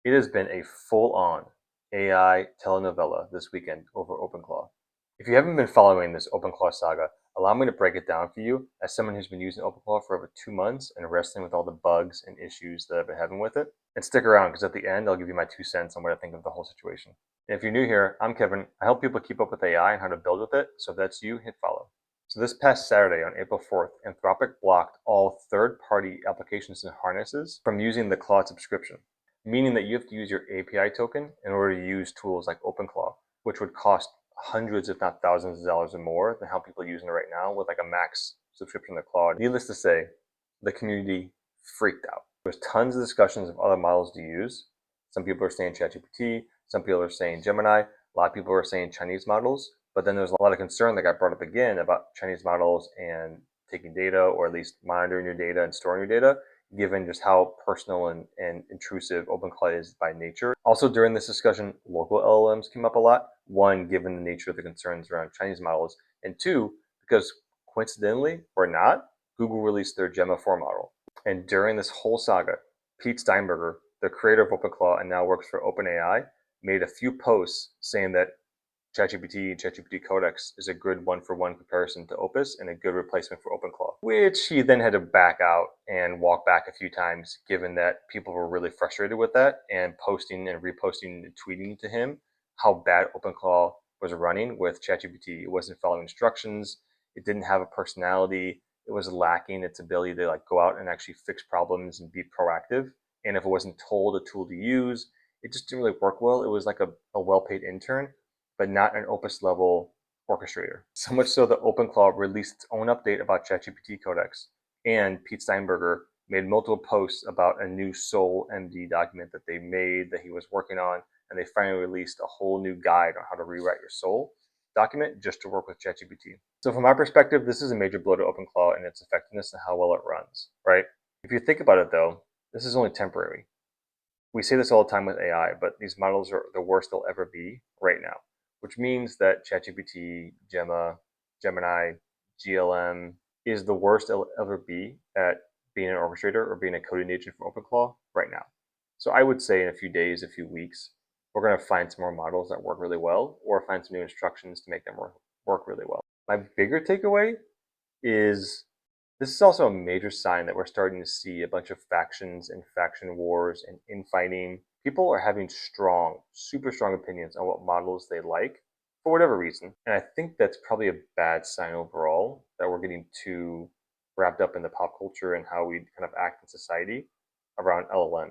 It has been a full-on AI telenovela this weekend over OpenClaw. If you haven't been following this OpenClaw saga, allow me to break it down for you as someone who's been using OpenClaw for over 2 months and wrestling with all the bugs and issues that I've been having with it. And stick around because at the end, I'll give you my 2 cents on what I think of the whole situation. And if you're new here, I'm Kevin. I help people keep up with AI and how to build with it. So if that's you, hit follow. So this past Saturday on April 4th, Anthropic blocked all third-party applications and harnesses from using the Claude subscription, meaning that you have to use your API token in order to use tools like OpenClaw, which would cost hundreds, if not thousands of dollars or more than how people are using it right now with like a max subscription to Claude. Needless to say, the community freaked out. There's tons of discussions of other models to use. Some people are saying ChatGPT, some people are saying Gemini, a lot of people are saying Chinese models, but then there's a lot of concern that got brought up again about Chinese models and taking data, or at least monitoring your data and storing your data, given just how personal and intrusive OpenClaw is by nature. Also, during this discussion, local LLMs came up a lot. One, given the nature of the concerns around Chinese models, and two, because coincidentally or not, Google released their Gemma 4 model. And during this whole saga, Pete Steinberger, the creator of OpenClaw and now works for OpenAI, made a few posts saying that ChatGPT and ChatGPT Codex is a good one-for-one comparison to Opus and a good replacement for OpenClaw, which he then had to back out and walk back a few times, given that people were really frustrated with that and posting and reposting and tweeting to him how bad OpenClaw was running with ChatGPT. It wasn't following instructions. It didn't have a personality. It was lacking its ability to like go out and actually fix problems and be proactive. And if it wasn't told a tool to use, it just didn't really work well. It was like a well-paid intern, but not an Opus level orchestrator. So much so that OpenClaw released its own update about ChatGPT Codex, and Pete Steinberger made multiple posts about a new Soul MD document that they made that he was working on, and they finally released a whole new guide on how to rewrite your Soul document just to work with ChatGPT. So from my perspective, this is a major blow to OpenClaw and its effectiveness and how well it runs, right? If you think about it though, this is only temporary. We say this all the time with AI, but these models are the worst they'll ever be right now, which means that ChatGPT, Gemma, Gemini, GLM is the worst it'll ever be at being an orchestrator or being a coding agent for OpenClaw right now. So I would say in a few days, a few weeks, we're going to find some more models that work really well, or find some new instructions to make them work really well. My bigger takeaway is this is also a major sign that we're starting to see a bunch of factions and faction wars and infighting. People are having strong, super strong opinions on what models they like for whatever reason. And I think that's probably a bad sign overall that we're getting too wrapped up in the pop culture and how we kind of act in society around LLMs.